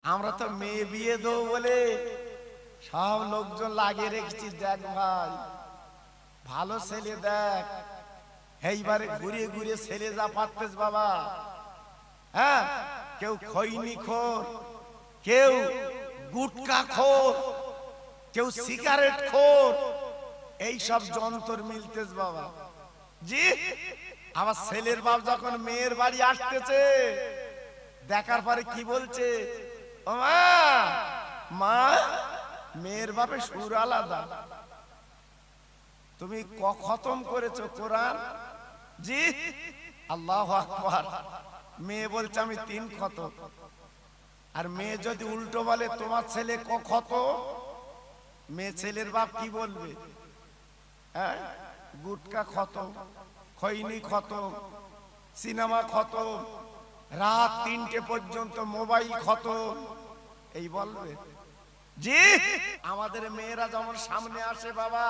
আমরা তো মেয়ে বিয়ে দেবো বলে সব লোকজন লাগিয়ে রেখেছি। দেখ ভাই, ভালো ছেলে দেখ, এইবারে ঘুরে ঘুরে ছেলে যা পারতেছ বাবা। হ্যাঁ, কেউ খৈনি খোর, কেউ গুটকা খোর, কেউ সিগারেট খোর, এই সব যন্ত্র মিলতেছ বাবা। জি, আবার ছেলের বাপ যখন মেয়ের বাড়ি আসতেছে, দেখার পরে কি বলছে, ও মা, মা, মেয়ের বাপে সুর আলাদা। তুমি খতম করেছো কোরআন? জি, আল্লাহু আকবার। মেয়ে বলছে আমি 3 খতম। আর মেয়ে যদি উল্টো বলে তোমার ছেলে খতম, মেয়ে ছেলের বাপ কি বলবে? হ্যাঁ, গুটকা খতম, খৈনি খতম, সিনেমা খতম, রাত 3টে পর্যন্ত মোবাইল খতম, এই বলবে। জি, আমাদের মেয়েরা যেমন সামনে আসে বাবা,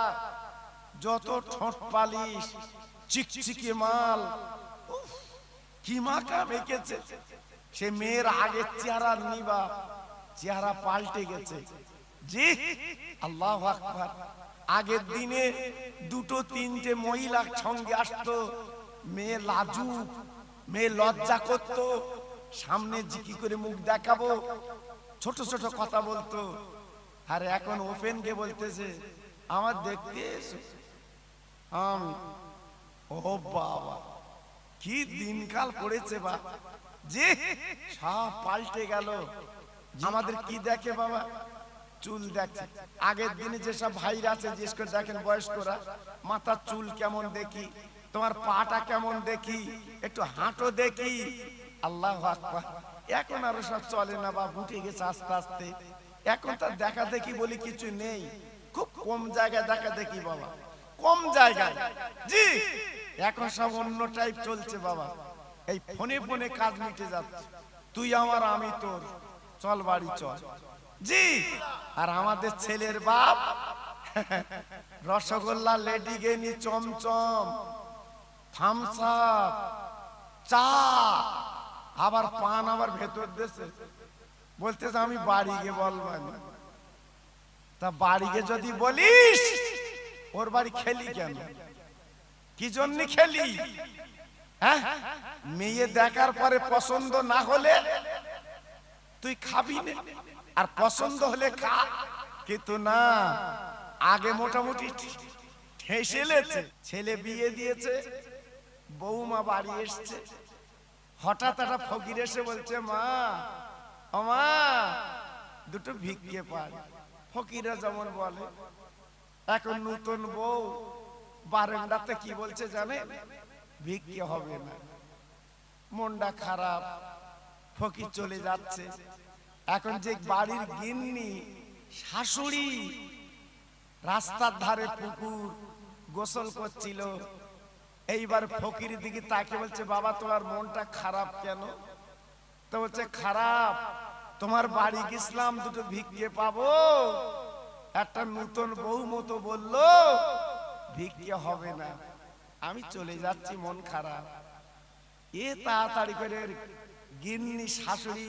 যত ঠোঁট পালিশ, চিকচিকে মাল, কি মাখা মেখেছে, সে মেয়ের আগের চেহারা নিবা, চেহারা পাল্টে গেছে। জি, আল্লাহু আকবার। আগের দিনে 2-3টে মহিলা সঙ্গে আসতো, মেয়ে লাজুক, মেয়ে লজ্জা করত, সামনে জিকি করে মুখ দেখাবো, ছোট ছোট কথা বলতো। আর এখন ওপেন কে বলতেছে আমার দেখতে এসো। আমি, ও বাবা, কি দিনকাল পড়েছে বা। যে সব পাল্টে গেল। আমাদের কি দেখে বাবা? চুল দেখছে। আগের দিনে যেসব ভাইরা আছে, জিজ্ঞেস করে দেখেন বয়স্করা, মাথার চুল কেমন দেখি, তোমার পাটা কেমন দেখি, একটু হাঁটো দেখি। আল্লাহু আকবার। এখন আর সব চলে না বা, উঠে গেছে আস্তে আস্তে। এখন তার দেখা দেখি বলি কিছু নেই, খুব কম জায়গায় দেখা দেখি বাবা, কম জায়গায়। জি, এখন সব অন্য টাইপ চলছে বাবা। এই ফোনে ফোনে কাজ মিটে যাচ্ছে, তুই আমার আমি তোর, চল বাড়ি চল। জি, আর আমাদের ছেলের বাপ রসগোল্লা, লেডিকেনি, চমচম, থামস আপ, চা, আবার পান আবার ভেতর দেশে বলতেছে আমি বাড়ি গিয়ে বলবানি। তা বাড়ি গিয়ে যদি বলিস, ওর বাড়ি খেলি কেন, কি জন্য খেলি? হ্যাঁ, মেয়ে দেখার পরে পছন্দ না হলে তুই খাবি না, আর পছন্দ হলে খা। কিন্তু না, আগে মোটামুটি ঠেসেলেছে। ছেলে বিয়ে দিয়েছে, বৌমা বাড়ি এসছে, হঠাৎ একটা ফকির এসে বলছে মা, ও মা, দুটো ভিক্ষে পাই। ফকিরা যেমন বলে। এখন নতুন বউ বারান্দাতে কি বলছে জানে? ভিক্ষে হবে না। মনটা খারাপ, ফকির চলে যাচ্ছে। এখন যে বাড়ির গিন্নি, শাশুড়ি, রাস্তার ধারে পুকুর, গোসল করছিল। এইবার ফকিরের দিকে তাকে বলছে বাবা তোমার মনটা খারাপ কেন? তো বলছে খারাপ, তোমার বাড়ি গেছিলাম, দুটো ভিক্ষে পাবো, একটা নতুন বউ মতো বললো ভিক্ষে হবে না, আমি চলে যাচ্ছি, মন খারাপ। এ তাড়াতাড়ি করে গিন্নি শাশুড়ি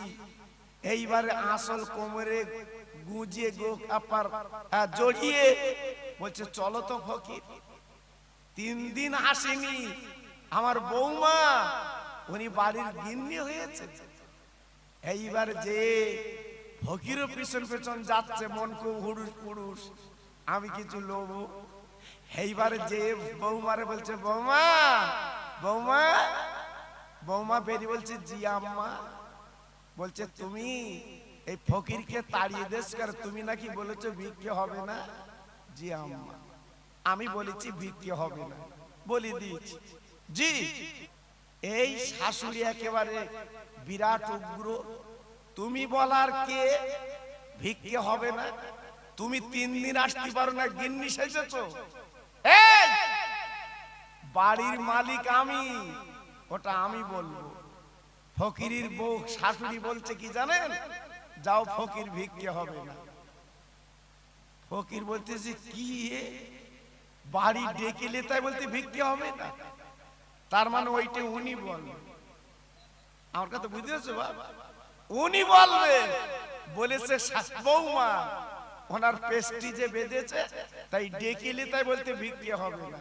এইবারে আসল কোমরে গুজিয়ে জড়িয়ে বলছে চলো তো ফকির। 3 দিন আসেনি আমার বৌমা, উনি বাড়ির গিন্নি হয়েছে। এইবার যে ফকিরও পিছন পিছন যাচ্ছে, মন খুব হুড়ুস পুরুষ, আমি কিছু লোভ। এইবারে যে বৌমারে বলছে বৌমা, বৌমা, বৌমা বেরিয়ে বলছে জি আম্মা। বলছে তুমি এই ফকিরকে তাড়িয়ে দেশ কর, তুমি নাকি বলেছো ভিক্ষে হবে না। জি আম্মা, আমি বলেছি ভিক্ষে হবে না, বলি দিয়েছি। জি, এই শাশুড়ি একেবারে বিরাট উগ্র। তুমি বলার কে ভিক্ষে হবে না? তুমি 3 দিন আসতে পারো না, গিন্নি সেজেছো। এই বাড়ির মালিক আমি, ওটা আমি বলবো। ফকিরের বউ শাশুড়ি বলছে কি জানেন? যাও ফকির ভিক্ষে হবে না। ফকির বলতেছে কি বাড়ি ডেকেলে তাই বলতে ভিক্ষে হবে না? তার মানে ওইটা উনি বলবে। আমার কথা বুঝতে পারছো বাবা? উনি বলবে বলেছে বৌমা ওনার পেস্টি যে বেঁধেছে তাই ডেকিলে তাই বলতে বিক্রি হবে না।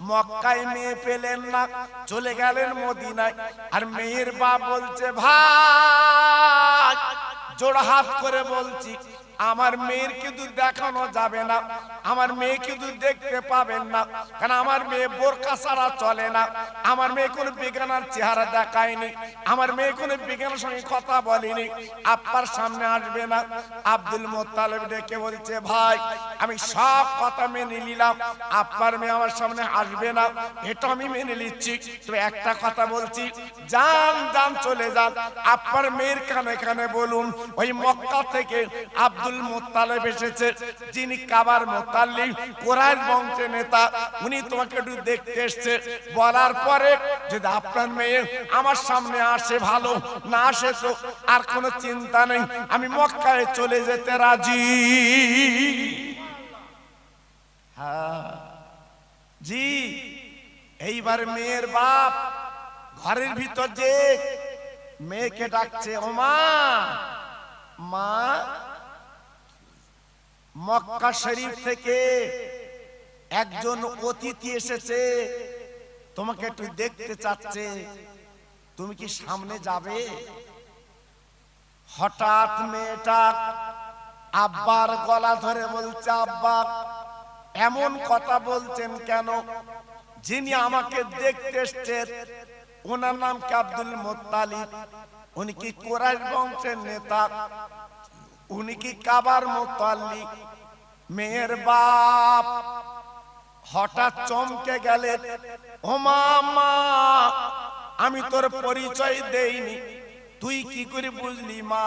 মক্কায় মেয়ে পেলেন না, চলে গেলেন মদিনায়। আর মেয়ের বাপ বলছে ভাই জোড়হাত করে বলছি আমার মেয়ের কিন্তু দেখানো যাবে না, আমার মেয়ে কিন্তু দেখতে পাবেন না, কারণ আমার মেয়ে বোরকা ছাড়া চলে না, আমার মেয়ে কোনো বেগানার চেহারা দেখায়নি, আমার মেয়ে কোনো বেগানার সঙ্গে কথা বলেনি, আব্বার সামনে আসবে না। আব্দুল মুত্তালিব ডেকে বলছে ভাই আমি সব কথা মেনে নিলাম, আব্বার মেয়ে আমার সামনে আসবে না এটা আমি মেনে নিচ্ছি, তো একটা কথা বলছি যান যান চলে যান, আব্বার মেয়ের কানে কানে বলুন ওই মক্কা থেকে আব্দুল মুত্তালিব এসেছে, যিনি কাবার মুতাল্লিব কুরাইশ বংশের নেতা, উনি তোমাকে একটু দেখতে এসেছে। বলার পরে যদি আপনার মেয়ে আমার সামনে আসে ভালো, না আসে তো আর কোনো চিন্তা নেই, আমি মক্কায় চলে যেতে রাজি। হ্যাঁ জি। এইবার মেয়ের বাপ ঘরের ভিতর যে মেয়েকে ডাকছে, ও মা, মা মক্কা শরীফ থেকে একজন অতিথি এসেছে, তোমাকে একটু দেখতে চাচ্ছে, তুমি কি সামনে যাবে? হঠাৎ মেয়েটা আব্বার গলা ধরে বলছে আব্বা এমন কথা বলছেন কেন? যিনি আমাকে দেখতে এসেছেন ওনার নাম কি আব্দুল মুত্তালিব, উনি কি কুরাইশ বংশের নেতা, উনি কি কাবার মুতাল্লিক? মেয়ের বাপ হঠাৎ চমকে গেলেন, ও মা আমি তোর পরিচয় দেইনি, তুই কি করে বুঝলি মা?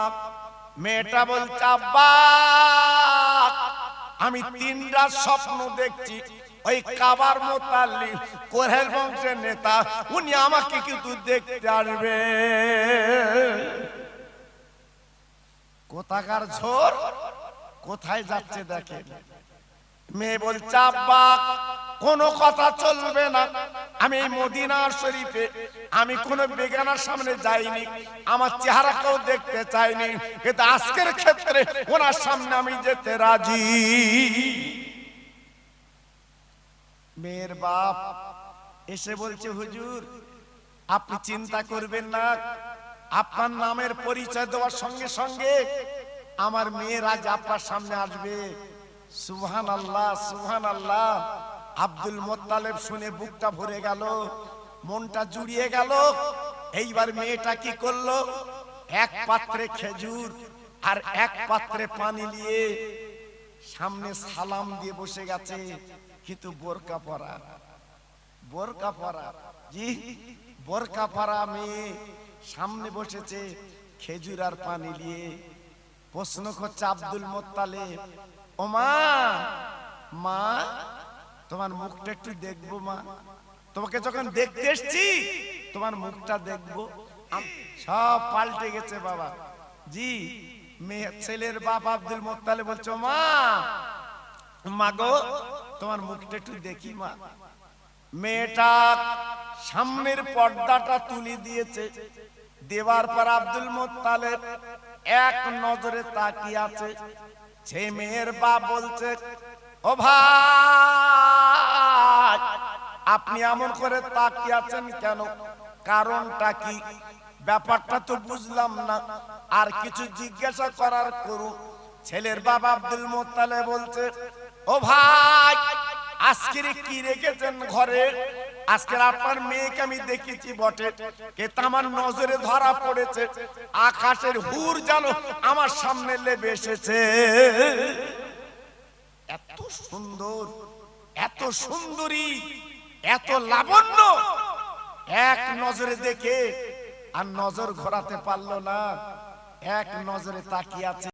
মেয়েটা বলছে আব্বা আমি 3 রাত স্বপ্ন দেখছি, ওই কাবার মুতাল্লিক কুরাইশ বংশের নেতা উনি আমাকে কিন্তু দেখতে আসবে। কোথাকার ঝোর কোথায় যাচ্ছে দেখেন। মেয়ে বলছে আব্বা কোনো কথা চলবে না, আমি এই মদিনা শরীফে আমি কোনো বেগানার সামনে যাইনি, আমার চেহারা কেউ দেখতে চাইনি, কিন্তু আজকের ক্ষেত্রে ওনার সামনে আমি যেতে রাজি। মেয়ের বাপ এসে বলছে হুজুর আপনি চিন্তা করবেন না, আপনার নামের পরিচয় দেওয়ার সঙ্গে সঙ্গে আমার মেয়ের আজ আপনার সামনে আসবে। সুবহানাল্লাহ সুবহানাল্লাহ। আব্দুল মুত্তালিব শুনে বুকটা ভরে গেল, মনটা জুড়িয়ে গেল। এইবার মেয়েটা কি করলো, এক পাত্রে খেজুর আর এক পাত্রে পানি নিয়ে সামনে সালাম দিয়ে বসে গেছে, কিন্তু বোরকা পরা, বোরকা পরা, জি বোরকা পরা মেয়ে সামনে বসেছে খেজুর আর পানি নিয়ে। প্রশ্ন করছে আব্দুল মুত্তালিব, ও মা, মা তোমার মুখটা একটু দেখবো মা, তোমাকে যখন দেখতে এসছি তোমার মুখটা দেখবো। সব পাল্টে গেছে বাবা। জি মেয়ে ছেলের বাপ আব্দুল মুত্তালিব বলছে মা, মা গো তোমার মুখটা একটু দেখি মা। মেয়েটা সামনের পর্দাটা তুলে দিয়েছে, দেওয়ার পর আব্দুল মুত্তালিব এক নজরে তাকিয়ে আছে। সেই মেয়ের বাপ বলছে ও ভাই আপনি এমন করে তাকিয়ে আছেন কেন, কারণটা কি? ব্যাপারটা তো বুঝলাম না, আর কিছু জিজ্ঞাসা করার করুন। ছেলের বাবা আব্দুল মুত্তালিব বলছে ও ভাই আজকের কি রেখেছেন ঘরে? আজকের আপনার মেয়েকে আমি দেখেছি বটে, কিন্তু আমার নজরে ধরা পড়েছে আকাশের হুর যেন আমার সামনে লেবে এসেছে। এত সুন্দর, এত সুন্দরী, এত লাবণ্য, এক নজরে দেখে আর নজর ঘোরাতে পারলো না, এক নজরে তাকিয়ে আছে।